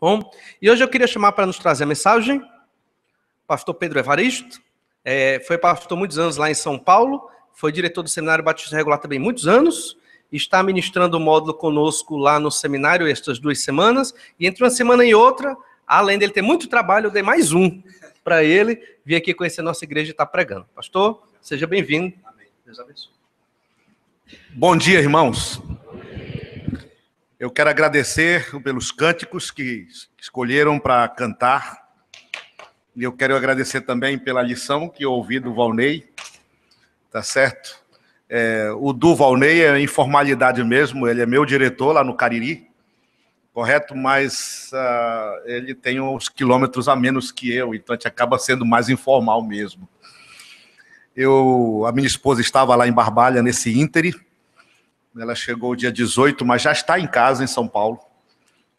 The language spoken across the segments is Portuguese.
Bom, e hoje eu queria chamar para nos trazer a mensagem o pastor Pedro Evaristo. Foi pastor muitos anos lá em São Paulo, foi diretor do Seminário Batista Regular também muitos anos, está ministrando o módulo conosco lá no seminário estas 2 semanas, e entre uma semana e outra, além dele ter muito trabalho, eu dei mais um para ele vir aqui conhecer a nossa igreja e estar pregando. Pastor, seja bem-vindo. Amém. Deus abençoe. Bom dia, irmãos. Eu quero agradecer pelos cânticos que escolheram para cantar. E eu quero agradecer também pela lição que eu ouvi do Valnei. Tá certo? O do Valnei é informalidade mesmo, ele é meu diretor lá no Cariri, correto? Mas ele tem uns quilômetros a menos que eu, então a gente acaba sendo mais informal mesmo. A minha esposa estava lá em Barbalha nesse íntere. Ela chegou dia 18, mas já está em casa, em São Paulo,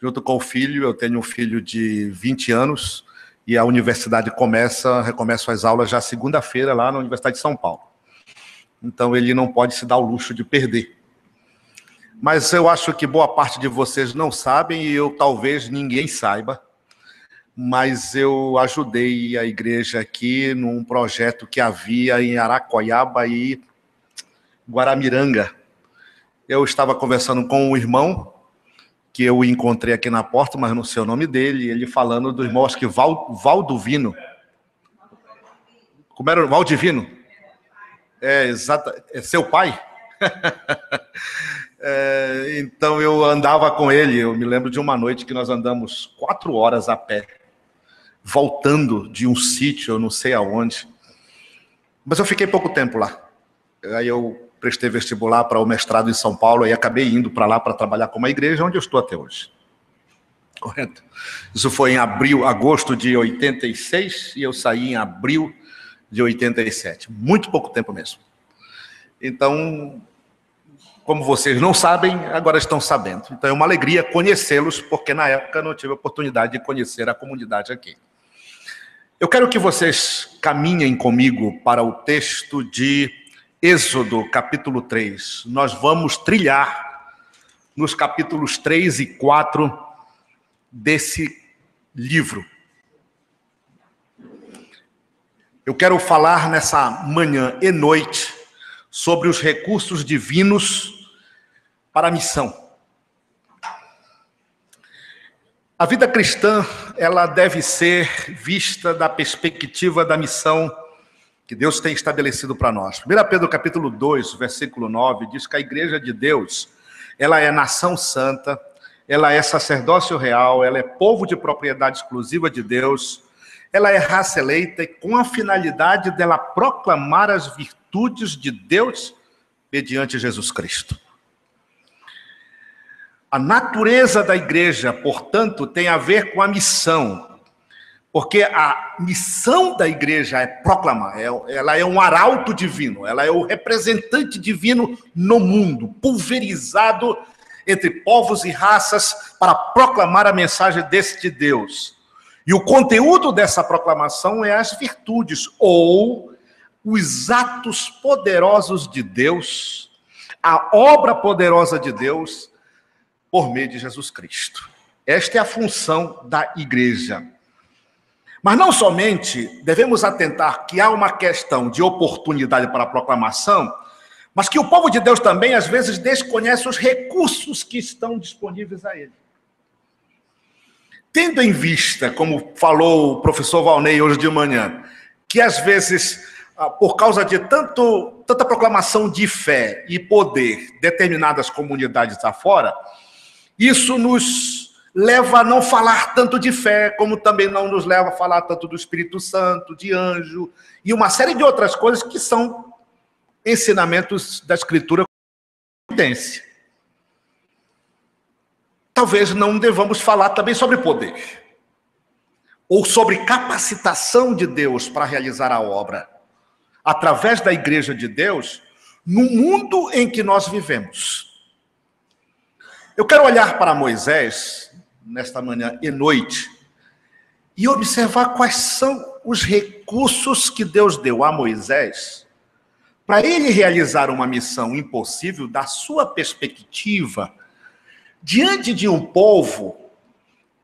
junto com o filho. Eu tenho um filho de 20 anos e a universidade recomeça as aulas já segunda-feira lá na Universidade de São Paulo. Então, ele não pode se dar o luxo de perder. Mas eu acho que boa parte de vocês não sabem e talvez ninguém saiba, mas eu ajudei a igreja aqui num projeto que havia em Aracoiaba e Guaramiranga. Eu estava conversando com um irmão, que eu encontrei aqui na porta, mas não sei o nome dele, ele falando do irmão, acho que Valdivino. Como era? Valdivino? Exato. É seu pai? Então eu andava com ele, eu me lembro de uma noite que nós andamos 4 horas a pé, voltando de um sítio, eu não sei aonde. Mas eu fiquei pouco tempo lá. Aí eu prestei vestibular para o mestrado em São Paulo e acabei indo para lá para trabalhar com uma igreja onde eu estou até hoje. Correto? Isso foi em agosto de 86 e eu saí em abril de 87. Muito pouco tempo mesmo. Então, como vocês não sabem, agora estão sabendo. Então é uma alegria conhecê-los, porque na época não tive a oportunidade de conhecer a comunidade aqui. Eu quero que vocês caminhem comigo para o texto de Êxodo, capítulo 3. Nós vamos trilhar nos capítulos 3 e 4 desse livro. Eu quero falar nessa manhã e noite sobre os recursos divinos para a missão. A vida cristã, ela deve ser vista da perspectiva da missão que Deus tem estabelecido para nós. 1 Pedro capítulo 2, versículo 9, diz que a igreja de Deus, ela é nação santa, ela é sacerdócio real, ela é povo de propriedade exclusiva de Deus, ela é raça eleita e com a finalidade dela proclamar as virtudes de Deus mediante Jesus Cristo. A natureza da igreja, portanto, tem a ver com a missão. Porque a missão da igreja é proclamar, ela é um arauto divino, ela é o representante divino no mundo, pulverizado entre povos e raças para proclamar a mensagem deste Deus. E o conteúdo dessa proclamação é as virtudes, ou os atos poderosos de Deus, a obra poderosa de Deus por meio de Jesus Cristo. Esta é a função da igreja. Mas não somente devemos atentar que há uma questão de oportunidade para a proclamação, mas que o povo de Deus também, às vezes, desconhece os recursos que estão disponíveis a ele. Tendo em vista, como falou o professor Valnei hoje de manhã, que às vezes, por causa de tanta proclamação de fé e poder, determinadas comunidades afora, isso nos leva a não falar tanto de fé, como também não nos leva a falar tanto do Espírito Santo, de anjo, e uma série de outras coisas que são ensinamentos da Escritura com evidência. Talvez não devamos falar também sobre poder, ou sobre capacitação de Deus para realizar a obra, através da igreja de Deus, no mundo em que nós vivemos. Eu quero olhar para Moisés nesta manhã e noite, e observar quais são os recursos que Deus deu a Moisés para ele realizar uma missão impossível da sua perspectiva, diante de um povo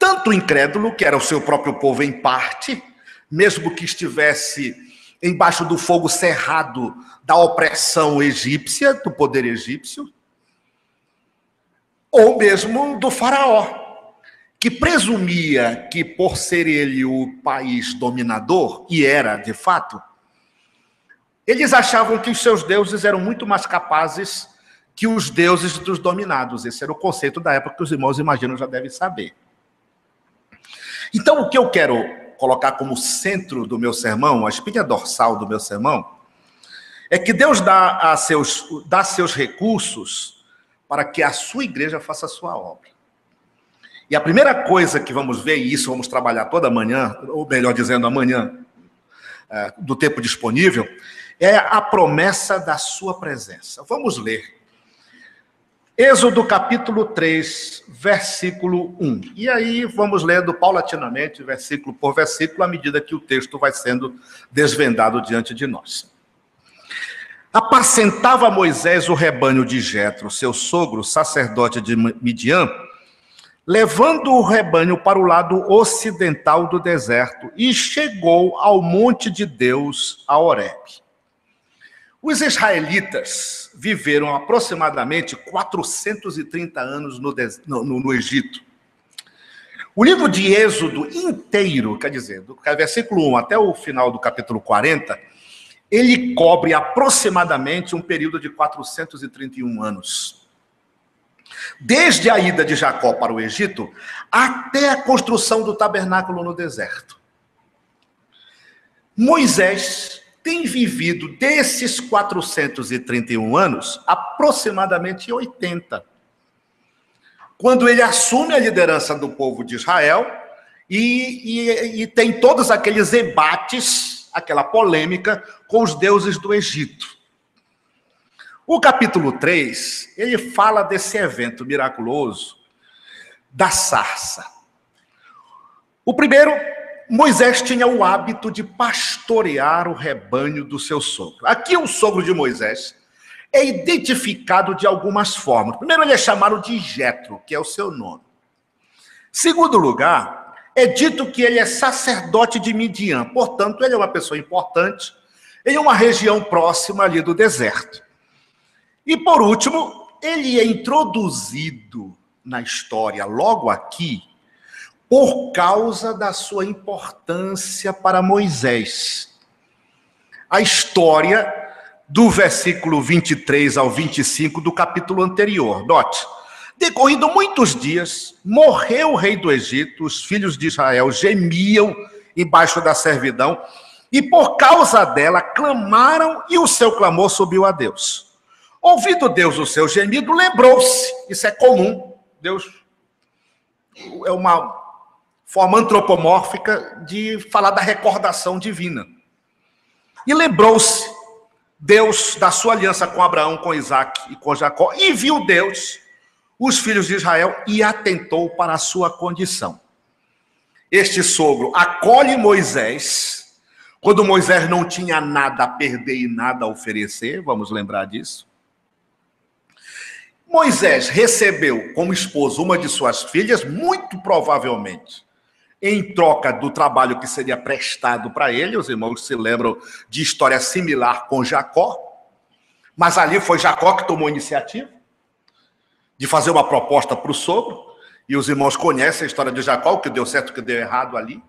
tanto o incrédulo, que era o seu próprio povo em parte, mesmo que estivesse embaixo do fogo cerrado da opressão egípcia, do poder egípcio, ou mesmo do faraó, que presumia que, por ser ele o país dominador, e era de fato, eles achavam que os seus deuses eram muito mais capazes que os deuses dos dominados. Esse era o conceito da época que os irmãos, imagino, já devem saber. Então, o que eu quero colocar como centro do meu sermão, a espinha dorsal do meu sermão, é que Deus dá seus recursos para que a sua igreja faça a sua obra. E a primeira coisa que vamos ver, e isso vamos trabalhar toda manhã, ou melhor dizendo, amanhã, do tempo disponível, é a promessa da sua presença. Vamos ler. Êxodo capítulo 3, versículo 1. E aí vamos lendo paulatinamente, versículo por versículo, à medida que o texto vai sendo desvendado diante de nós. Apacentava Moisés o rebanho de Jetro, seu sogro, sacerdote de Midian, levando o rebanho para o lado ocidental do deserto, e chegou ao monte de Deus, a Horebe. Os israelitas viveram aproximadamente 430 anos no Egito. O livro de Êxodo inteiro, quer dizer, do versículo 1 até o final do capítulo 40, ele cobre aproximadamente um período de 431 anos. Desde a ida de Jacó para o Egito, até a construção do tabernáculo no deserto. Moisés tem vivido desses 431 anos, aproximadamente 80. Quando ele assume a liderança do povo de Israel e tem todos aqueles embates, aquela polêmica com os deuses do Egito. O capítulo 3, ele fala desse evento miraculoso da sarça. O primeiro, Moisés tinha o hábito de pastorear o rebanho do seu sogro. Aqui o sogro de Moisés é identificado de algumas formas. Primeiro, ele é chamado de Jetro, que é o seu nome. Segundo lugar, é dito que ele é sacerdote de Midian. Portanto, ele é uma pessoa importante em uma região próxima ali do deserto. E por último, ele é introduzido na história logo aqui por causa da sua importância para Moisés. A história do versículo 23 ao 25 do capítulo anterior. Note, decorrido muitos dias, morreu o rei do Egito, os filhos de Israel gemiam embaixo da servidão, e por causa dela clamaram, e o seu clamor subiu a Deus. Ouvido Deus o seu gemido, lembrou-se, isso é comum, Deus é uma forma antropomórfica de falar da recordação divina. E lembrou-se Deus da sua aliança com Abraão, com Isaac e com Jacó, e viu Deus os filhos de Israel e atentou para a sua condição. Este sogro acolhe Moisés, quando Moisés não tinha nada a perder e nada a oferecer, vamos lembrar disso. Moisés recebeu como esposa uma de suas filhas, muito provavelmente em troca do trabalho que seria prestado para ele. Os irmãos se lembram de história similar com Jacó, mas ali foi Jacó que tomou a iniciativa de fazer uma proposta para o sogro, e os irmãos conhecem a história de Jacó, o que deu certo, o que deu errado ali.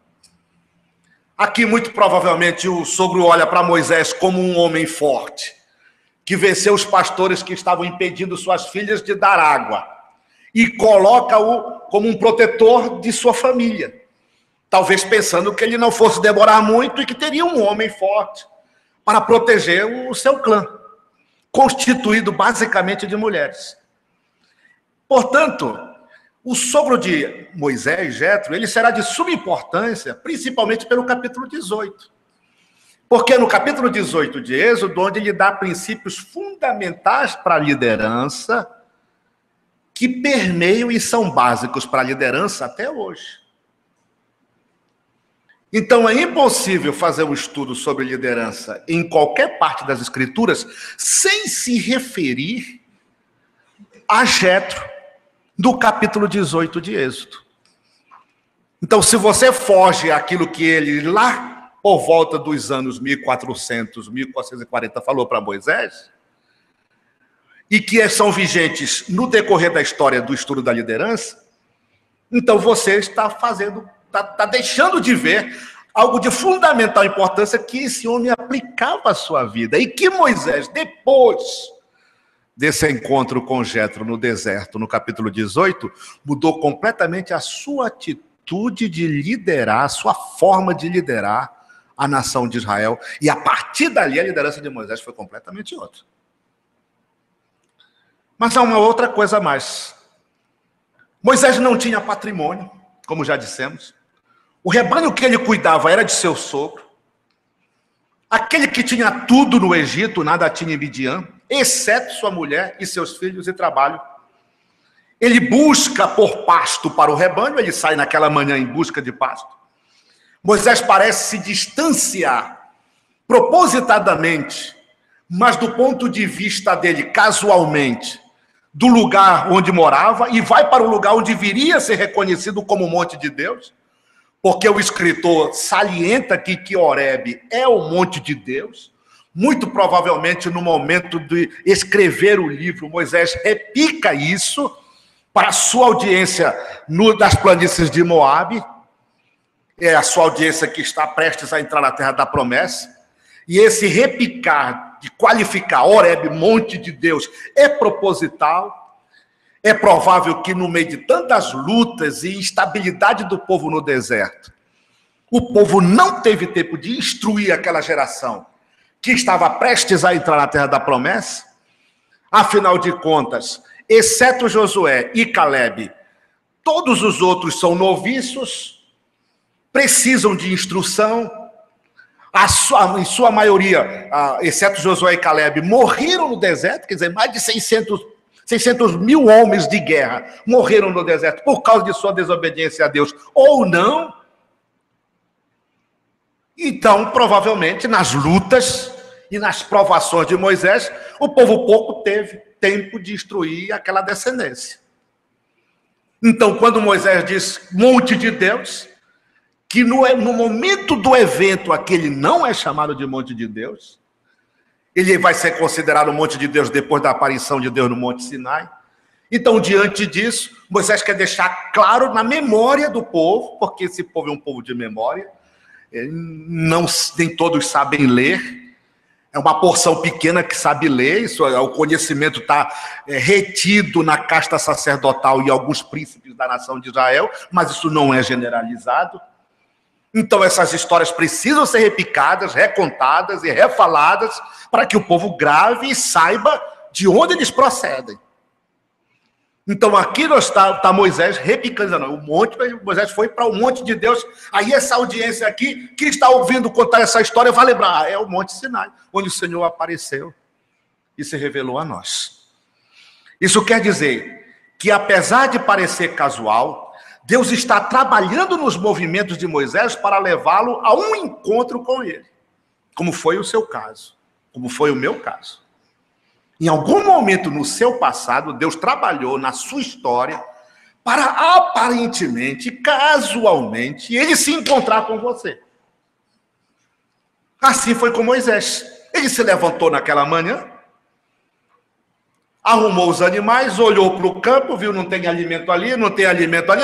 Aqui, muito provavelmente, o sogro olha para Moisés como um homem forte, que venceu os pastores que estavam impedindo suas filhas de dar água, e coloca-o como um protetor de sua família. Talvez pensando que ele não fosse demorar muito e que teria um homem forte para proteger o seu clã, constituído basicamente de mulheres. Portanto, o sogro de Moisés, Jetro, ele será de suma importância, principalmente pelo capítulo 18. Porque no capítulo 18 de Êxodo, onde ele dá princípios fundamentais para a liderança, que permeiam e são básicos para a liderança até hoje. Então, é impossível fazer um estudo sobre liderança em qualquer parte das Escrituras sem se referir a Jetro do capítulo 18 de Êxodo. Então, se você foge àquilo que ele lá por volta dos anos 1400, 1440 falou para Moisés, e que são vigentes no decorrer da história do estudo da liderança, então você está deixando de ver algo de fundamental importância que esse homem aplicava à sua vida, e que Moisés, depois desse encontro com Jetro no deserto, no capítulo 18, mudou completamente a sua atitude de liderar, a sua forma de liderar a nação de Israel, e a partir dali a liderança de Moisés foi completamente outra. Mas há uma outra coisa a mais. Moisés não tinha patrimônio, como já dissemos. O rebanho que ele cuidava era de seu sogro. Aquele que tinha tudo no Egito, nada tinha em Midian, exceto sua mulher e seus filhos e trabalho. Ele busca por pasto para o rebanho, ele sai naquela manhã em busca de pasto. Moisés parece se distanciar propositadamente, mas do ponto de vista dele, casualmente, do lugar onde morava, e vai para o lugar onde viria a ser reconhecido como monte de Deus, porque o escritor salienta aqui que Horebe é o monte de Deus. Muito provavelmente no momento de escrever o livro, Moisés repica isso para a sua audiência das planícies de Moabe. É a sua audiência que está prestes a entrar na terra da promessa. E esse repicar, de qualificar Horebe, monte de Deus, é proposital. É provável que no meio de tantas lutas e instabilidade do povo no deserto, o povo não teve tempo de instruir aquela geração que estava prestes a entrar na terra da promessa. Afinal de contas, exceto Josué e Calebe, todos os outros são noviços, precisam de instrução. Em sua maioria, exceto Josué e Calebe, morreram no deserto, quer dizer, mais de 600 mil homens de guerra morreram no deserto por causa de sua desobediência a Deus, ou não. Então, provavelmente, nas lutas e nas provações de Moisés, o povo pouco teve tempo de instruir aquela descendência. Então, quando Moisés diz monte de Deus, que no momento do evento aquele não é chamado de monte de Deus, ele vai ser considerado monte de Deus depois da aparição de Deus no Monte Sinai. Então, diante disso, Moisés quer deixar claro na memória do povo, porque esse povo é um povo de memória, nem todos sabem ler, é uma porção pequena que sabe ler, o conhecimento está retido na casta sacerdotal e alguns príncipes da nação de Israel, mas isso não é generalizado. Então essas histórias precisam ser repicadas, recontadas e refaladas para que o povo grave e saiba de onde eles procedem. Então aqui está Moisés repicando, o monte, Moisés foi para o monte de Deus. Aí essa audiência aqui, que está ouvindo contar essa história, vai lembrar, é o Monte Sinai, onde o Senhor apareceu e se revelou a nós. Isso quer dizer que apesar de parecer casual, Deus está trabalhando nos movimentos de Moisés para levá-lo a um encontro com ele, como foi o seu caso, como foi o meu caso. Em algum momento no seu passado, Deus trabalhou na sua história para aparentemente, casualmente, ele se encontrar com você. Assim foi com Moisés. Ele se levantou naquela manhã, arrumou os animais, olhou para o campo, viu, não tem alimento ali,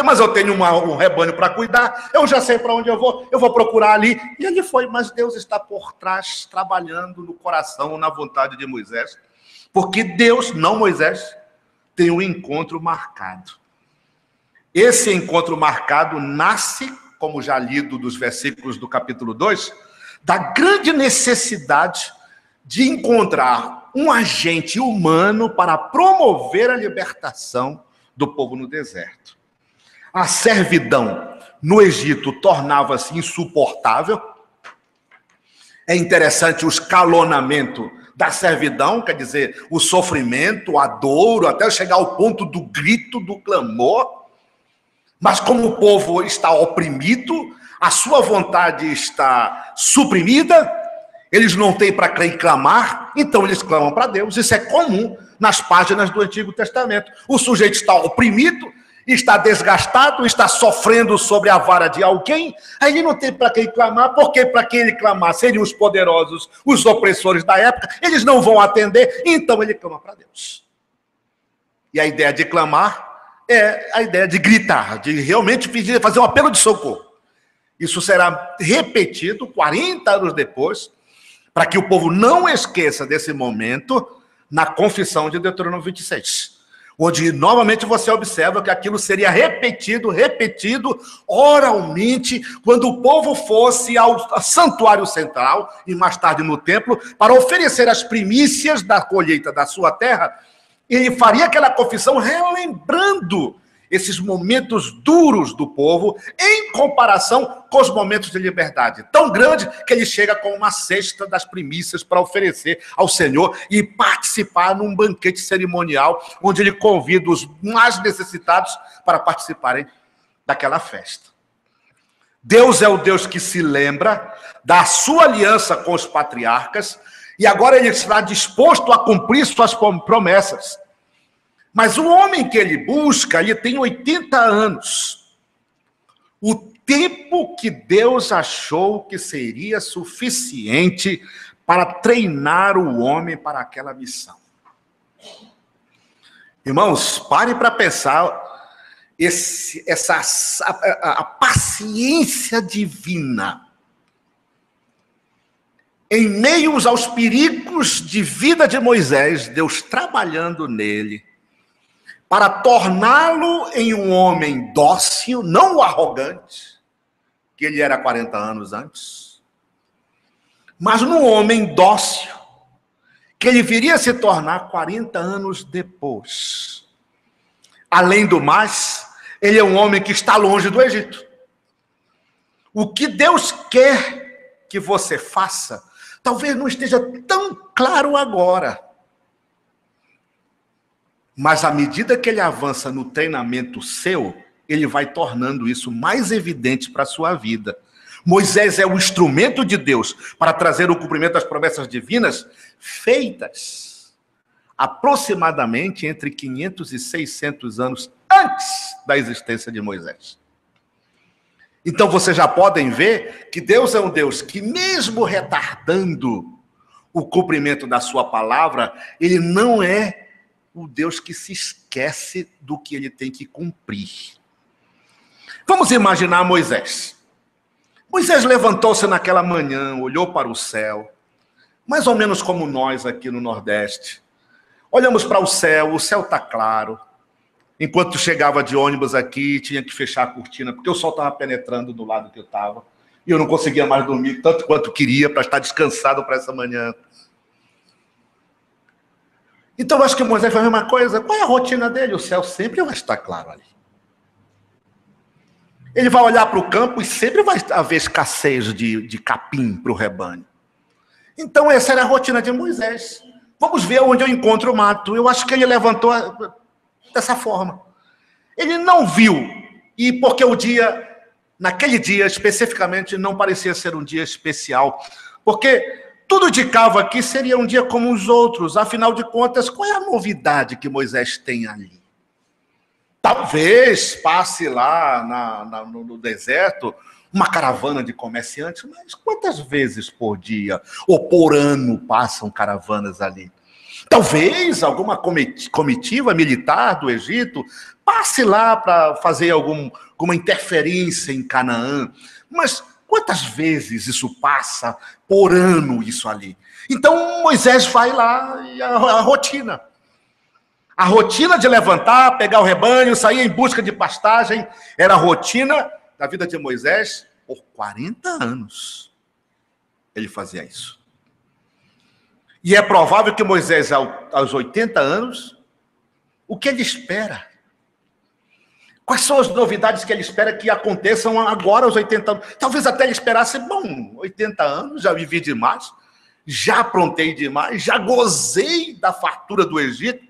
mas eu tenho um rebanho para cuidar, eu já sei para onde eu vou procurar ali. E ele foi, mas Deus está por trás, trabalhando no coração, na vontade de Moisés. Porque Deus, não Moisés, tem um encontro marcado. Esse encontro marcado nasce, como já lido dos versículos do capítulo 2, da grande necessidade de encontrar um agente humano para promover a libertação do povo no deserto. A servidão no Egito tornava-se insuportável. É interessante o escalonamento da servidão, quer dizer, o sofrimento, a dor, até chegar ao ponto do grito, do clamor. Mas como o povo está oprimido, a sua vontade está suprimida, eles não têm para quem clamar, então eles clamam para Deus. Isso é comum nas páginas do Antigo Testamento. O sujeito está oprimido, está desgastado, está sofrendo sobre a vara de alguém, aí ele não tem para quem clamar, porque para quem ele clamar seriam os poderosos, os opressores da época, eles não vão atender, então ele clama para Deus. E a ideia de clamar é a ideia de gritar, de realmente pedir, fazer um apelo de socorro. Isso será repetido 40 anos depois, para que o povo não esqueça desse momento na confissão de Deuteronômio 26. Onde novamente você observa que aquilo seria repetido oralmente, quando o povo fosse ao santuário central, e mais tarde no templo, para oferecer as primícias da colheita da sua terra, ele faria aquela confissão relembrando esses momentos duros do povo, em comparação com os momentos de liberdade. Tão grande que ele chega com uma cesta das primícias para oferecer ao Senhor e participar num banquete cerimonial, onde ele convida os mais necessitados para participarem daquela festa. Deus é o Deus que se lembra da sua aliança com os patriarcas, e agora ele está disposto a cumprir suas promessas. Mas o homem que ele busca, ele tem 80 anos. O tempo que Deus achou que seria suficiente para treinar o homem para aquela missão. Irmãos, pare para pensar a paciência divina. Em meio aos perigos de vida de Moisés, Deus trabalhando nele, para torná-lo em um homem dócil, não o arrogante, que ele era 40 anos antes, mas num homem dócil, que ele viria a se tornar 40 anos depois. Além do mais, ele é um homem que está longe do Egito. O que Deus quer que você faça, talvez não esteja tão claro agora. Mas à medida que ele avança no treinamento seu, ele vai tornando isso mais evidente para a sua vida. Moisés é o instrumento de Deus para trazer o cumprimento das promessas divinas feitas aproximadamente entre 500 e 600 anos antes da existência de Moisés. Então vocês já podem ver que Deus é um Deus que, mesmo retardando o cumprimento da sua palavra, ele não é o Deus que se esquece do que ele tem que cumprir. Vamos imaginar Moisés. Moisés levantou-se naquela manhã, olhou para o céu, mais ou menos como nós aqui no Nordeste. Olhamos para o céu está claro. Enquanto chegava de ônibus aqui, tinha que fechar a cortina, porque o sol estava penetrando do lado que eu estava. E eu não conseguia mais dormir tanto quanto queria para estar descansado para essa manhã. Então, eu acho que Moisés foi a mesma coisa. Qual é a rotina dele? O céu sempre vai estar claro ali. Ele vai olhar para o campo e sempre vai haver escassez de capim para o rebanho. Então, essa era a rotina de Moisés. Vamos ver onde eu encontro o mato. Eu acho que ele levantou dessa forma. Ele não viu, e porque naquele dia especificamente, não parecia ser um dia especial, porque tudo indicava que seria um dia como os outros. Afinal de contas, qual é a novidade que Moisés tem ali? Talvez passe lá no deserto uma caravana de comerciantes, mas quantas vezes por dia ou por ano passam caravanas ali? Talvez alguma comitiva militar do Egito passe lá para fazer alguma interferência em Canaã, mas quantas vezes isso passa por ano, isso ali? Então Moisés vai lá e a rotina. A rotina de levantar, pegar o rebanho, sair em busca de pastagem, era a rotina da vida de Moisés por 40 anos. Ele fazia isso. E é provável que Moisés, aos 80 anos, o que ele espera? Quais são as novidades que ele espera que aconteçam agora aos 80 anos? Talvez até ele esperasse, 80 anos, já vivi demais, já aprontei demais, já gozei da fartura do Egito.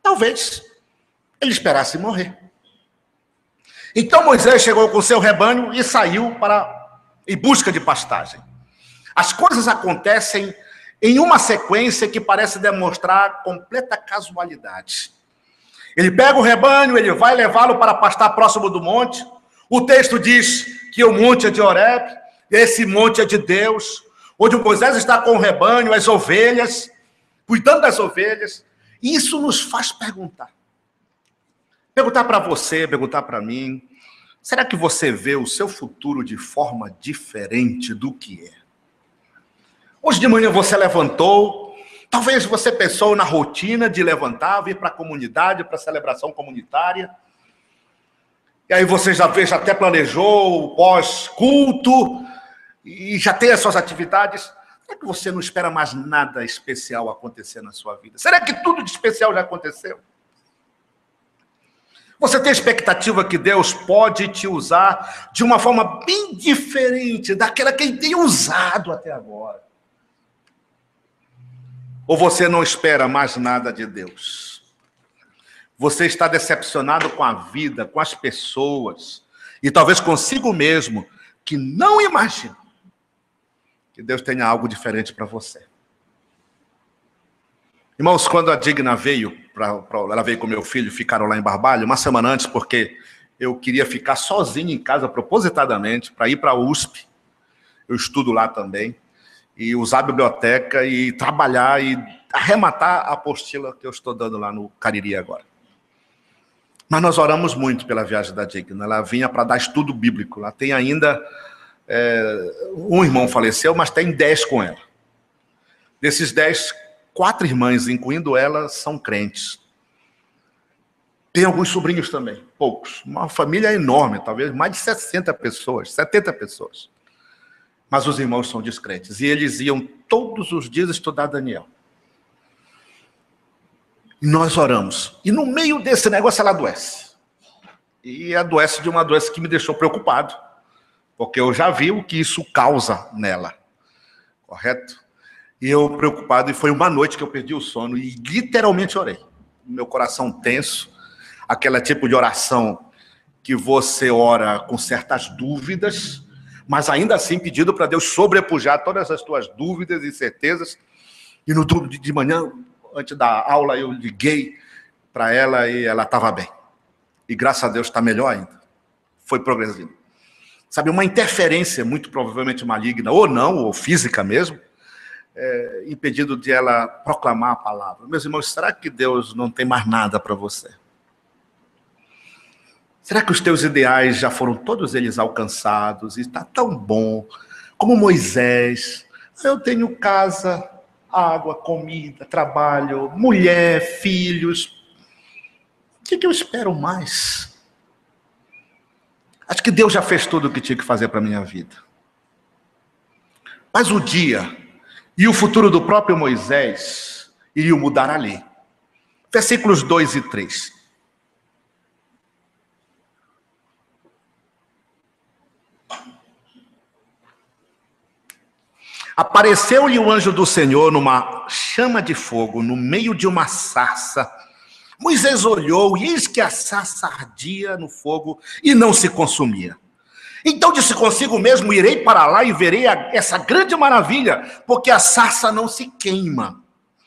Talvez ele esperasse morrer. Então Moisés chegou com seu rebanho e saiu em busca de pastagem. As coisas acontecem em uma sequência que parece demonstrar completa casualidade. Ele pega o rebanho, ele vai levá-lo para pastar próximo do monte. O texto diz que o monte é de Horebe, esse monte é de Deus, onde Moisés está com o rebanho, as ovelhas, cuidando das ovelhas. E isso nos faz perguntar. Perguntar para você, perguntar para mim, será que você vê o seu futuro de forma diferente do que é? Hoje de manhã você levantou, talvez você pensou na rotina de levantar, vir para a comunidade, para a celebração comunitária. E aí você já até planejou o pós-culto e já tem as suas atividades. Será que você não espera mais nada especial acontecer na sua vida? Será que tudo de especial já aconteceu? Você tem expectativa que Deus pode te usar de uma forma bem diferente daquela que Ele tem usado até agora? Ou você não espera mais nada de Deus? Você está decepcionado com a vida, com as pessoas, e talvez consigo mesmo, que não imagina que Deus tenha algo diferente para você. Irmãos, quando a Digna veio, ela veio com meu filho, ficaram lá em Barbalho, uma semana antes, porque eu queria ficar sozinho em casa, propositadamente, para ir para a USP. Eu estudo lá também. E usar a biblioteca e trabalhar e arrematar a apostila que eu estou dando lá no Cariri agora. Mas nós oramos muito pela viagem da Digna. Ela vinha para dar estudo bíblico. Lá tem ainda... um irmão faleceu, mas tem 10 com ela. Desses 10, 4 irmãs, incluindo ela, são crentes. Tem alguns sobrinhos também, poucos. Uma família enorme, talvez mais de 60 pessoas, 70 pessoas. Mas os irmãos são descrentes. E eles iam todos os dias estudar Daniel. E nós oramos. E no meio desse negócio ela adoece. E adoece de uma doença que me deixou preocupado. Porque eu já vi o que isso causa nela. Correto? E eu preocupado. E foi uma noite que eu perdi o sono. E literalmente orei. Meu coração tenso. Aquele tipo de oração que você ora com certas dúvidas, mas ainda assim pedindo para Deus sobrepujar todas as tuas dúvidas e certezas. E no domingo de manhã, antes da aula, eu liguei para ela e ela estava bem. E graças a Deus está melhor ainda. Foi progredindo. Sabe, uma interferência muito provavelmente maligna, ou não, ou física mesmo, impedindo de ela proclamar a palavra. Meus irmãos, será que Deus não tem mais nada para você? Será que os teus ideais já foram todos eles alcançados? E está tão bom, como Moisés. Eu tenho casa, água, comida, trabalho, mulher, filhos. O que eu espero mais? Acho que Deus já fez tudo o que tinha que fazer para a minha vida. Mas o dia e o futuro do próprio Moisés iriam mudar ali. Versículos 2 e 3. Apareceu-lhe o anjo do Senhor numa chama de fogo, no meio de uma sarça. Moisés olhou, e eis que a sarça ardia no fogo e não se consumia. Então disse consigo mesmo, irei para lá e verei essa grande maravilha, porque a sarça não se queima.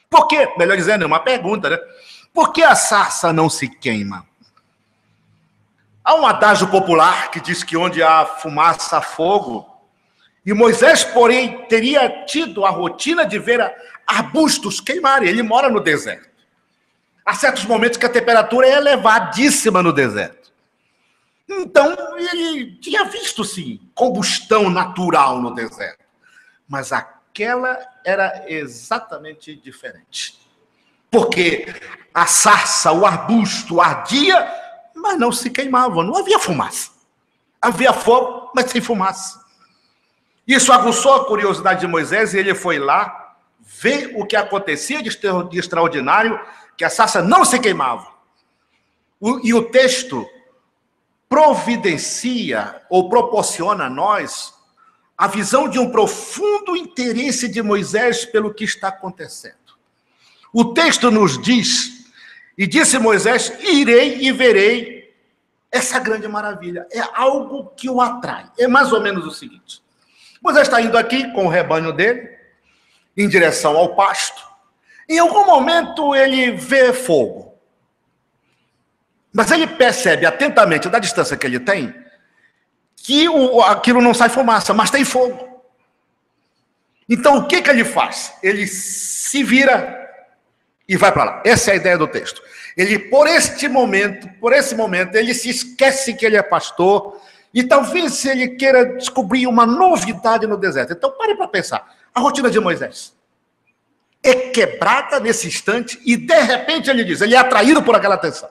Por quê? Melhor dizendo, é uma pergunta, né? Por que a sarça não se queima? Há um adágio popular que diz que onde há fumaça, há fogo. E Moisés, porém, teria tido a rotina de ver arbustos queimarem. Ele mora no deserto. Há certos momentos que a temperatura é elevadíssima no deserto. Então, ele tinha visto, sim, combustão natural no deserto. Mas aquela era exatamente diferente. Porque a sarça, o arbusto ardia, mas não se queimava. Não havia fumaça. Havia fogo, mas sem fumaça. Isso aguçou a curiosidade de Moisés e ele foi lá ver o que acontecia de extraordinário, que a sarça não se queimava. E o texto providencia ou proporciona a nós a visão de um profundo interesse de Moisés pelo que está acontecendo. O texto nos diz, e disse Moisés, irei e verei essa grande maravilha. É algo que o atrai. É mais ou menos o seguinte. Moisés está indo aqui com o rebanho dele, em direção ao pasto. Em algum momento ele vê fogo. Mas ele percebe atentamente, da distância que ele tem, que aquilo não sai fumaça, mas tem fogo. Então, o que ele faz? Ele se vira e vai para lá. Essa é a ideia do texto. Ele, por esse momento, ele se esquece que ele é pastor e talvez ele queira descobrir uma novidade no deserto. Então, pare para pensar. A rotina de Moisés é quebrada nesse instante e, de repente, ele é atraído por aquela atenção.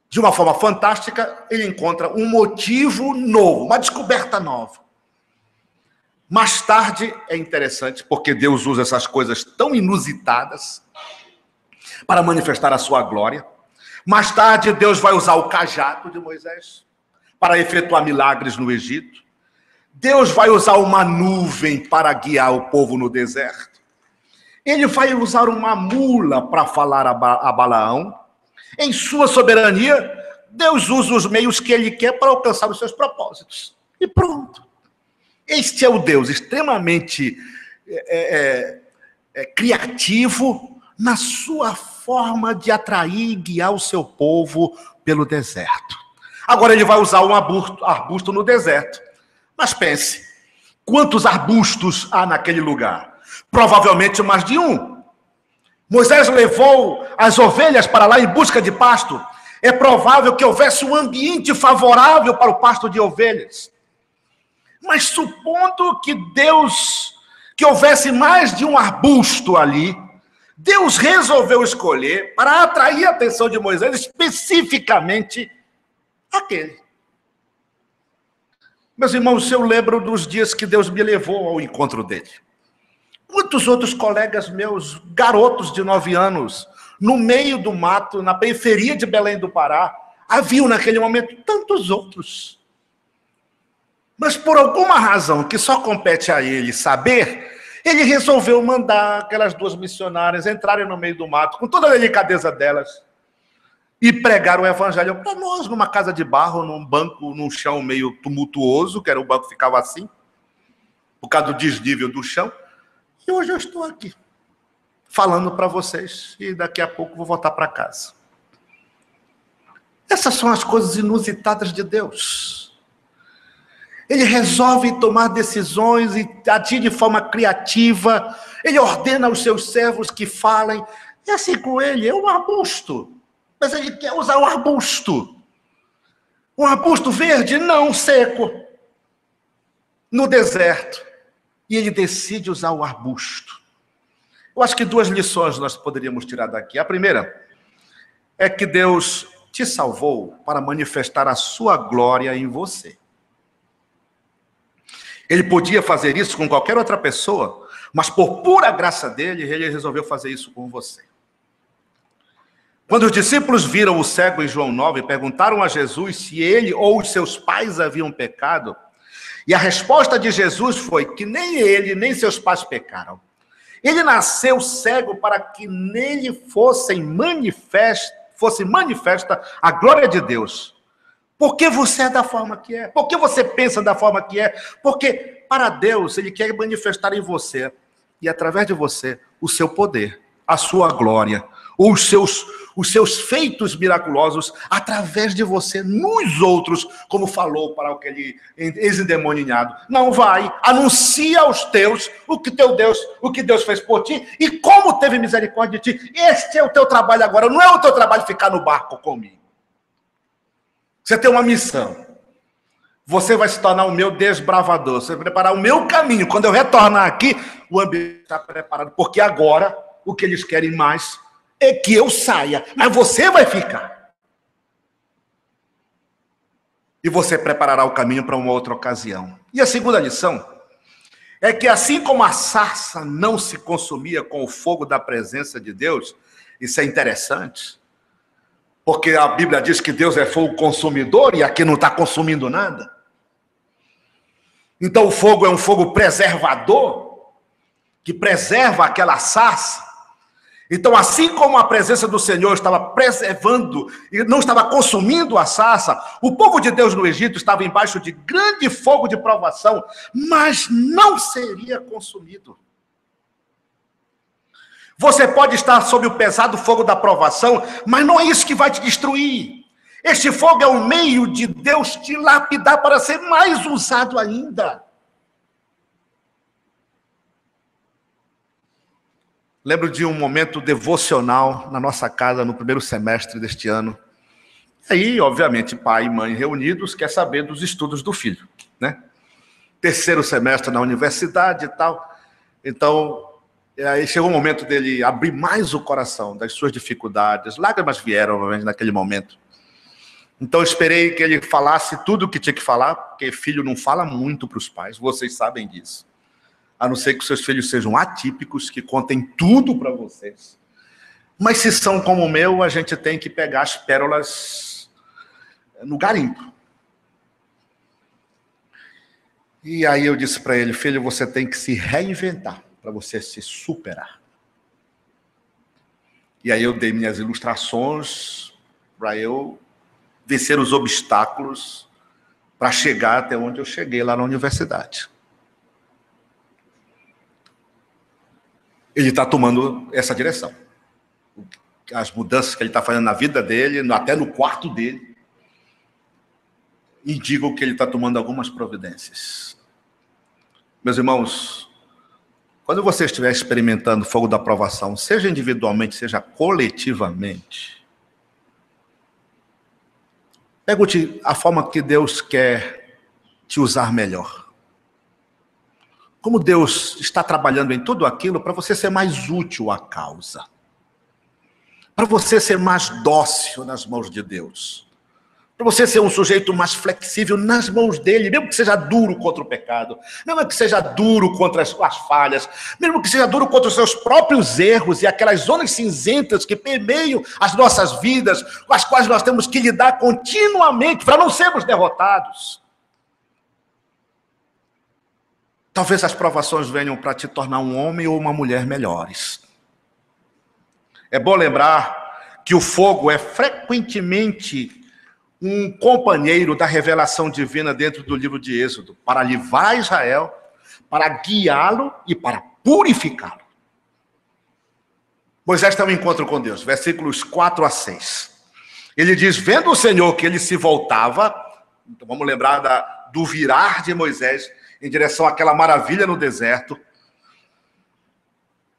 De uma forma fantástica, ele encontra um motivo novo, uma descoberta nova. Mais tarde, é interessante, porque Deus usa essas coisas tão inusitadas para manifestar a sua glória. Mais tarde, Deus vai usar o cajado de Moisés para efetuar milagres no Egito. Deus vai usar uma nuvem para guiar o povo no deserto. Ele vai usar uma mula para falar a Balaão. Em sua soberania, Deus usa os meios que ele quer para alcançar os seus propósitos. E pronto. Este é o Deus extremamente criativo na sua forma de atrair e guiar o seu povo pelo deserto. Agora ele vai usar um arbusto no deserto. Mas pense, quantos arbustos há naquele lugar? Provavelmente mais de um. Moisés levou as ovelhas para lá em busca de pasto. É provável que houvesse um ambiente favorável para o pasto de ovelhas. Mas supondo que houvesse mais de um arbusto ali, Deus resolveu escolher para atrair a atenção de Moisés especificamente aquele. Meus irmãos, eu lembro dos dias que Deus me levou ao encontro dele. Quantos outros colegas meus, garotos de 9 anos, no meio do mato, na periferia de Belém do Pará, haviam naquele momento tantos outros. Mas por alguma razão que só compete a ele saber, ele resolveu mandar aquelas 2 missionárias entrarem no meio do mato, com toda a delicadeza delas, e pregar o evangelho para nós, numa casa de barro, num banco, num chão meio tumultuoso, que era o banco que ficava assim, por causa do desnível do chão. E hoje eu estou aqui, falando para vocês, e daqui a pouco vou voltar para casa. Essas são as coisas inusitadas de Deus. Ele resolve tomar decisões e agir de forma criativa. Ele ordena aos seus servos que falem. E assim com ele, é um arbusto. Mas ele quer usar o arbusto. Um arbusto verde, não seco. No deserto. E ele decide usar o arbusto. Eu acho que 2 lições nós poderíamos tirar daqui. A primeira é que Deus te salvou para manifestar a sua glória em você. Ele podia fazer isso com qualquer outra pessoa, mas por pura graça dele, ele resolveu fazer isso com você. Quando os discípulos viram o cego em João 9, perguntaram a Jesus se ele ou os seus pais haviam pecado, e a resposta de Jesus foi que nem ele, nem seus pais pecaram. Ele nasceu cego para que nele fosse manifesta a glória de Deus. Por que você é da forma que é? Por que você pensa da forma que é? Porque para Deus, ele quer manifestar em você, e através de você, o seu poder, a sua glória, ou os seus feitos miraculosos, através de você, nos outros, como falou para aquele ex-endemoninhado. Não vai, anuncia aos teus o que Deus fez por ti, e como teve misericórdia de ti. Este é o teu trabalho agora, não é o teu trabalho ficar no barco comigo. Você tem uma missão. Você vai se tornar o meu desbravador. Você vai preparar o meu caminho. Quando eu retornar aqui, o ambiente está preparado. Porque agora, o que eles querem mais é que eu saia. Mas você vai ficar. E você preparará o caminho para uma outra ocasião. E a segunda lição é que assim como a sarça não se consumia com o fogo da presença de Deus, isso é interessante, porque a Bíblia diz que Deus é fogo consumidor e aqui não está consumindo nada. Então o fogo é um fogo preservador, que preserva aquela sarça. Então assim como a presença do Senhor estava preservando e não estava consumindo a sarça, o povo de Deus no Egito estava embaixo de grande fogo de provação, mas não seria consumido. Você pode estar sob o pesado fogo da provação, mas não é isso que vai te destruir. Este fogo é um meio de Deus te lapidar para ser mais usado ainda. Lembro de um momento devocional na nossa casa no primeiro semestre deste ano. Aí, obviamente, pai e mãe reunidos quer saber dos estudos do filho, né? Terceiro semestre na universidade e tal. Então, aí chegou o momento dele abrir mais o coração das suas dificuldades. Lágrimas vieram, obviamente, naquele momento. Então, eu esperei que ele falasse tudo o que tinha que falar, porque filho não fala muito para os pais, vocês sabem disso. A não ser que seus filhos sejam atípicos, que contem tudo para vocês. Mas se são como o meu, a gente tem que pegar as pérolas no garimpo. E aí eu disse para ele, filho, você tem que se reinventar para você se superar. E aí eu dei minhas ilustrações para eu vencer os obstáculos para chegar até onde eu cheguei lá na universidade. Ele está tomando essa direção. As mudanças que ele está fazendo na vida dele, até no quarto dele, indicam que ele está tomando algumas providências. Meus irmãos, quando você estiver experimentando o fogo da provação, seja individualmente, seja coletivamente, pergunte a forma que Deus quer te usar melhor. Como Deus está trabalhando em tudo aquilo para você ser mais útil à causa. Para você ser mais dócil nas mãos de Deus. Para você ser um sujeito mais flexível nas mãos dele, mesmo que seja duro contra o pecado, mesmo que seja duro contra as falhas, mesmo que seja duro contra os seus próprios erros e aquelas zonas cinzentas que permeiam as nossas vidas, com as quais nós temos que lidar continuamente para não sermos derrotados. Talvez as provações venham para te tornar um homem ou uma mulher melhores. É bom lembrar que o fogo é frequentemente um companheiro da revelação divina dentro do livro de Êxodo, para livrar Israel, para guiá-lo e para purificá-lo. Moisés tem um encontro com Deus, versículos 4 a 6. Ele diz, vendo o Senhor que ele se voltava, então vamos lembrar do virar de Moisés em direção àquela maravilha no deserto,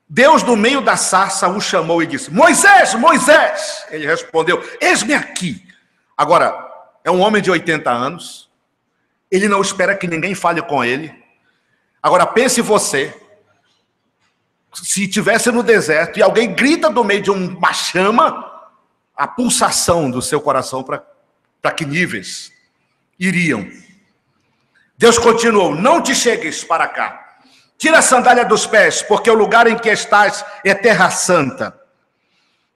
Deus, no meio da sarça, o chamou e disse, Moisés, Moisés! Ele respondeu, eis-me aqui. Agora, é um homem de 80 anos, ele não espera que ninguém fale com ele. Agora, pense você, se estivesse no deserto e alguém grita do meio de uma chama, a pulsação do seu coração, para que níveis iriam. Deus continuou, não te chegues para cá. Tira a sandália dos pés, porque o lugar em que estás é terra santa.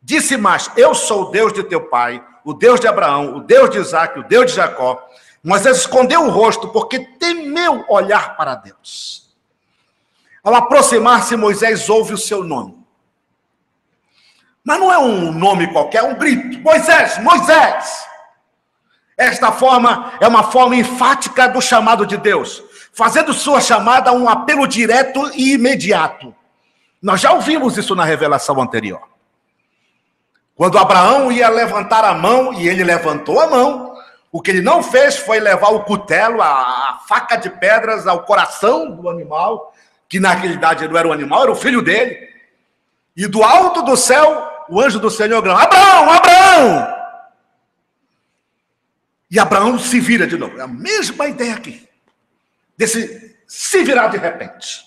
Disse mais, eu sou o Deus de teu pai, o Deus de Abraão, o Deus de Isaque, o Deus de Jacó. Moisés escondeu o rosto, porque temeu olhar para Deus. Ao aproximar-se, Moisés ouve o seu nome. Mas não é um nome qualquer, é um grito. Moisés, Moisés! Esta forma é uma forma enfática do chamado de Deus, fazendo sua chamada um apelo direto e imediato. Nós já ouvimos isso na revelação anterior. Quando Abraão ia levantar a mão, e ele levantou a mão, o que ele não fez foi levar o cutelo, a faca de pedras ao coração do animal, que na realidade não era um animal, era o filho dele. E do alto do céu, o anjo do Senhor grita, Abraão, Abraão! E Abraão se vira de novo. É a mesma ideia aqui. Desse se virar de repente.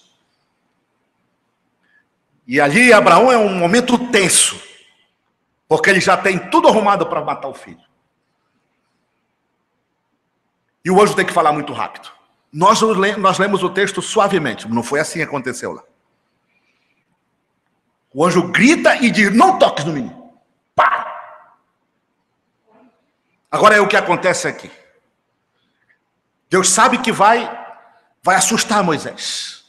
E ali Abraão é um momento tenso. Porque ele já tem tudo arrumado para matar o filho. E o anjo tem que falar muito rápido. Nós lemos o texto suavemente. Não foi assim que aconteceu lá. O anjo grita e diz, não toques no menino. Para! Agora é o que acontece aqui. Deus sabe que vai assustar Moisés.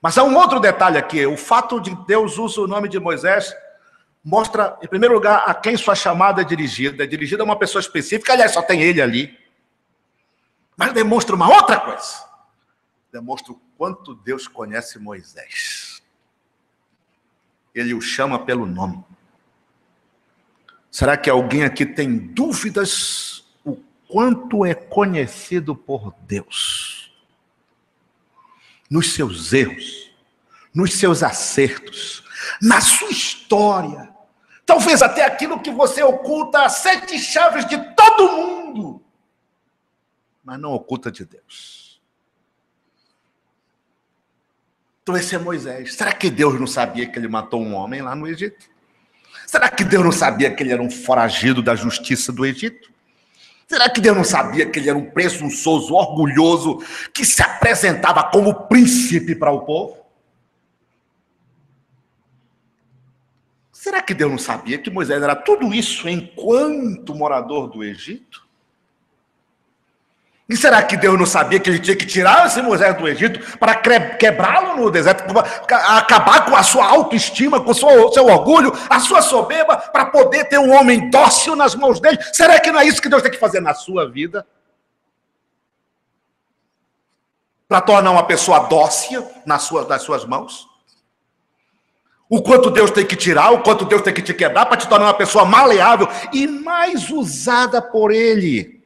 Mas há um outro detalhe aqui. O fato de Deus usar o nome de Moisés mostra, em primeiro lugar, a quem sua chamada é dirigida. É dirigida a uma pessoa específica. Aliás, só tem ele ali. Mas demonstra uma outra coisa. Demonstra o quanto Deus conhece Moisés. ele o chama pelo nome. Será que alguém aqui tem dúvidas o quanto é conhecido por Deus? Nos seus erros, nos seus acertos, na sua história, talvez até aquilo que você oculta as 7 chaves de todo mundo, mas não oculta de Deus. Então esse é Moisés. Será que Deus não sabia que ele matou um homem lá no Egito? Será que Deus não sabia que ele era um foragido da justiça do Egito? Será que Deus não sabia que ele era um presunçoso, orgulhoso, que se apresentava como príncipe para o povo? Será que Deus não sabia que Moisés era tudo isso enquanto morador do Egito? E será que Deus não sabia que ele tinha que tirar esse Moisés do Egito para quebrá-lo no deserto, acabar com a sua autoestima, com o seu orgulho, a sua soberba, para poder ter um homem dócil nas mãos dele? Será que não é isso que Deus tem que fazer na sua vida? Para tornar uma pessoa dócil nas suas mãos? O quanto Deus tem que tirar, o quanto Deus tem que te quebrar para te tornar uma pessoa maleável e mais usada por Ele.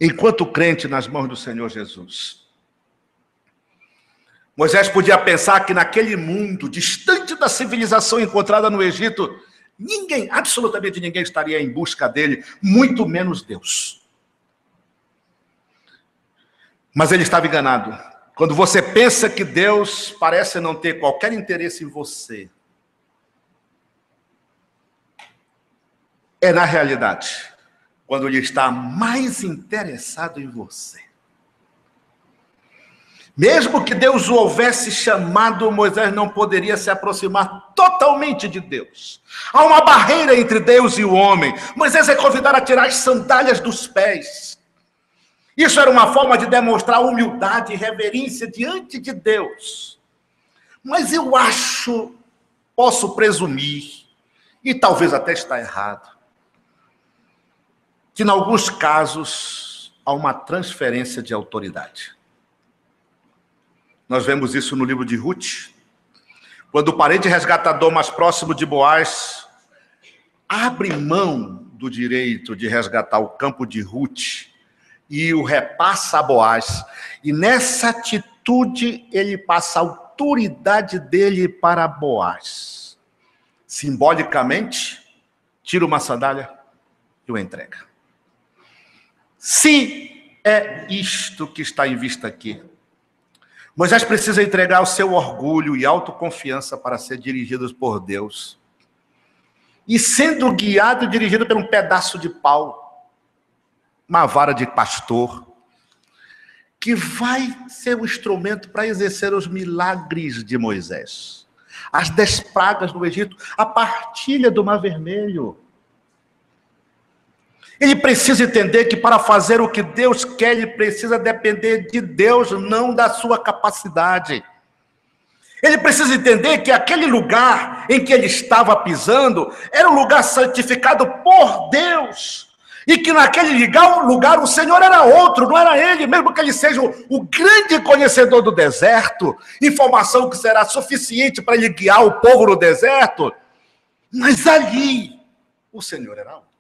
Enquanto crente nas mãos do Senhor Jesus. Moisés podia pensar que naquele mundo, distante da civilização encontrada no Egito, ninguém, absolutamente ninguém estaria em busca dele, muito menos Deus. Mas ele estava enganado. Quando você pensa que Deus parece não ter qualquer interesse em você, é na realidade quando ele está mais interessado em você. Mesmo que Deus o houvesse chamado, Moisés não poderia se aproximar totalmente de Deus. Há uma barreira entre Deus e o homem. Moisés é convidado a tirar as sandálias dos pés. Isso era uma forma de demonstrar humildade e reverência diante de Deus. Mas eu posso presumir, e talvez até estar errado, que em alguns casos há uma transferência de autoridade. Nós vemos isso no livro de Ruth, quando o parente resgatador mais próximo de Boaz abre mão do direito de resgatar o campo de Ruth e o repassa a Boaz, e nessa atitude ele passa a autoridade dele para Boaz. Simbolicamente, tira uma sandália e o entrega. Se é isto que está em vista aqui, Moisés precisa entregar o seu orgulho e autoconfiança para ser dirigido por Deus. E sendo guiado e dirigido por um pedaço de pau, uma vara de pastor, que vai ser o instrumento para exercer os milagres de Moisés. As 10 pragas no Egito, a partilha do Mar Vermelho. Ele precisa entender que para fazer o que Deus quer, ele precisa depender de Deus, não da sua capacidade. Ele precisa entender que aquele lugar em que ele estava pisando era um lugar santificado por Deus. E que naquele lugar o Senhor era outro, não era ele, mesmo que ele seja o grande conhecedor do deserto, informação que será suficiente para ele guiar o povo no deserto. Mas ali, o Senhor era outro.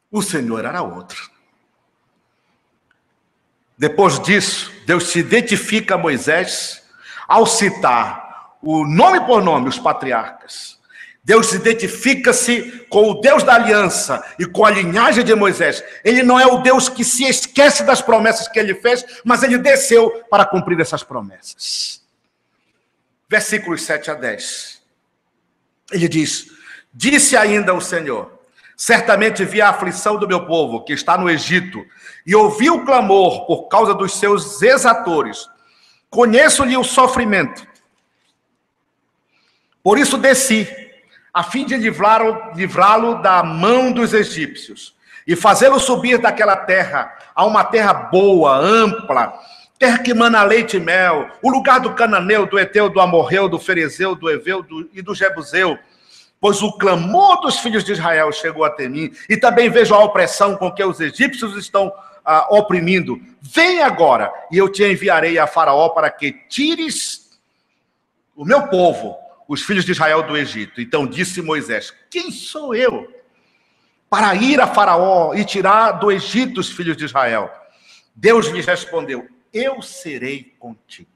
O Senhor era outro. Depois disso, Deus se identifica a Moisés ao citar o nome por nome os patriarcas. Deus identifica-se com o Deus da aliança e com a linhagem de Moisés. Ele não é o Deus que se esquece das promessas que ele fez, mas ele desceu para cumprir essas promessas. Versículos 7 a 10. Ele diz: disse ainda o Senhor: certamente vi a aflição do meu povo, que está no Egito, e ouvi o clamor por causa dos seus exatores. Conheço-lhe o sofrimento. Por isso desci, a fim de livrá-lo da mão dos egípcios, e fazê-lo subir daquela terra a uma terra boa, ampla, terra que mana leite e mel, o lugar do cananeu, do eteu, do amorreu, do ferezeu, do eveu e do jebuseu. Pois o clamor dos filhos de Israel chegou até mim, e também vejo a opressão com que os egípcios estão oprimindo. Vem agora, e eu te enviarei a Faraó para que tires o meu povo, os filhos de Israel do Egito. Então disse Moisés: quem sou eu para ir a Faraó e tirar do Egito os filhos de Israel? Deus lhes respondeu: eu serei contigo.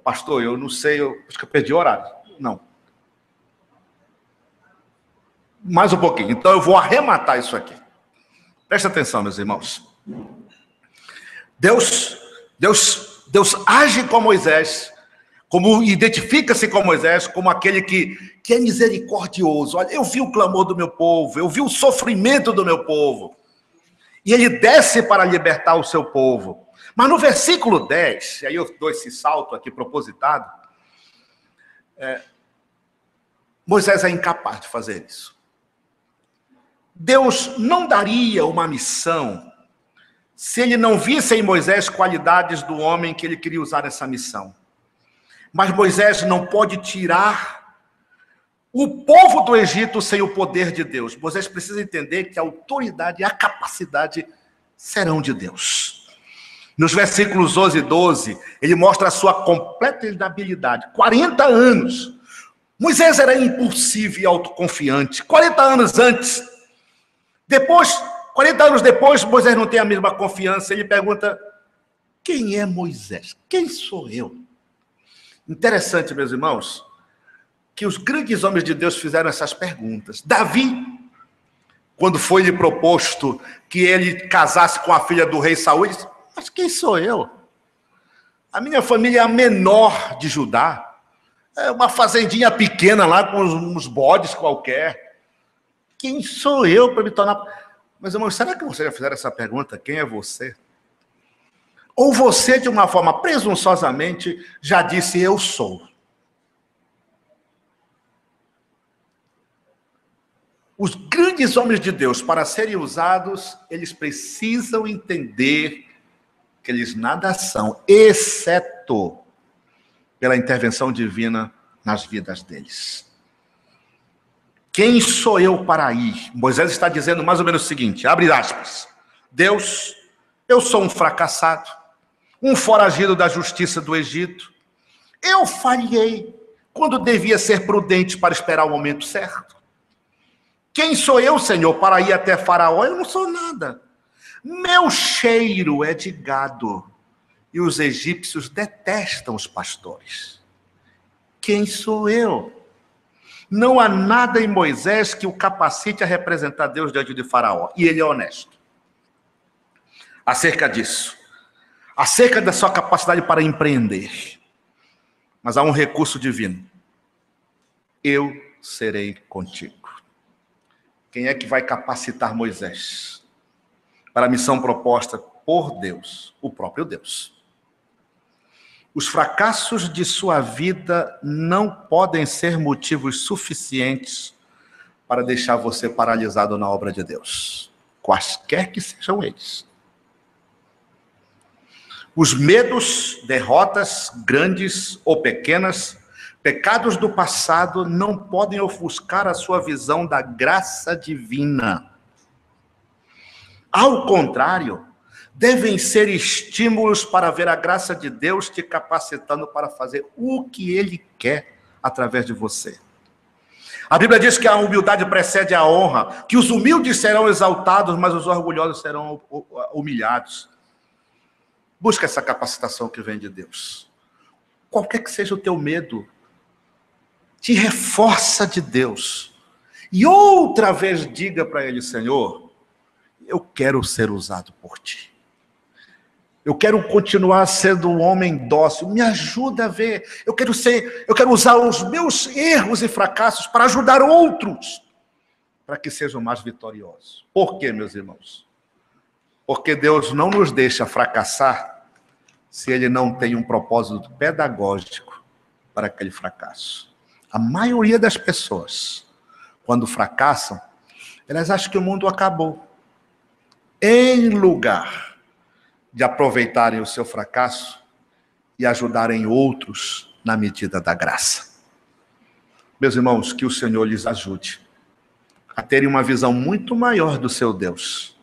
Pastor, eu não sei, acho que eu perdi o horário. Não. Mais um pouquinho. Então eu vou arrematar isso aqui. Presta atenção, meus irmãos. Deus age com Moisés, como identifica-se com Moisés como aquele que é misericordioso. Olha, eu vi o clamor do meu povo, eu vi o sofrimento do meu povo. E ele desce para libertar o seu povo. Mas no versículo 10, e aí eu dou esse salto aqui propositado, Moisés é incapaz de fazer isso. Deus não daria uma missão se ele não visse em Moisés qualidades do homem que ele queria usar nessa missão. Mas Moisés não pode tirar o povo do Egito sem o poder de Deus. Moisés precisa entender que a autoridade e a capacidade serão de Deus. Nos versículos 11 e 12, ele mostra a sua completa inabilidade. 40 anos. Moisés era impulsivo e autoconfiante. 40 anos antes. Depois, 40 anos depois, Moisés não tem a mesma confiança. Ele pergunta: quem é Moisés? Quem sou eu? Interessante, meus irmãos, que os grandes homens de Deus fizeram essas perguntas. Davi, quando foi-lhe proposto que ele casasse com a filha do rei Saul, ele disse: mas quem sou eu? A minha família é a menor de Judá. É uma fazendinha pequena lá com uns bodes qualquer. Quem sou eu para me tornar... Mas, irmãos, será que vocês já fizeram essa pergunta? Quem é você? Ou você, de uma forma presunçosamente, já disse: eu sou? Os grandes homens de Deus, para serem usados, eles precisam entender que eles nada são, exceto pela intervenção divina nas vidas deles. Quem sou eu para ir? Moisés está dizendo mais ou menos o seguinte, abre aspas: Deus, eu sou um fracassado, um foragido da justiça do Egito. Eu falhei quando devia ser prudente para esperar o momento certo. Quem sou eu, Senhor, para ir até Faraó? Eu não sou nada. Meu cheiro é de gado, e os egípcios detestam os pastores. Quem sou eu? Não há nada em Moisés que o capacite a representar Deus diante de Faraó. E ele é honesto acerca disso. Acerca da sua capacidade para empreender. Mas há um recurso divino. Eu serei contigo. Quem é que vai capacitar Moisés para a missão proposta por Deus? O próprio Deus. Os fracassos de sua vida não podem ser motivos suficientes para deixar você paralisado na obra de Deus, quaisquer que sejam eles. Os medos, derrotas, grandes ou pequenas, pecados do passado não podem ofuscar a sua visão da graça divina. Ao contrário, devem ser estímulos para ver a graça de Deus te capacitando para fazer o que Ele quer através de você. A Bíblia diz que a humildade precede a honra, que os humildes serão exaltados, mas os orgulhosos serão humilhados. Busca essa capacitação que vem de Deus. Qualquer que seja o teu medo, te reforça de Deus. E outra vez diga para Ele: Senhor, eu quero ser usado por Ti. Eu quero continuar sendo um homem dócil. Me ajuda a ver. Eu quero usar os meus erros e fracassos para ajudar outros, para que sejam mais vitoriosos. Por quê, meus irmãos? Porque Deus não nos deixa fracassar se Ele não tem um propósito pedagógico para aquele fracasso. A maioria das pessoas, quando fracassam, elas acham que o mundo acabou. Em lugar de aproveitarem o seu fracasso e ajudarem outros na medida da graça. Meus irmãos, que o Senhor lhes ajude a terem uma visão muito maior do seu Deus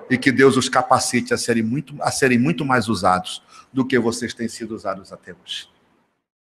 e que Deus os capacite a serem muito mais usados do que vocês têm sido usados até hoje.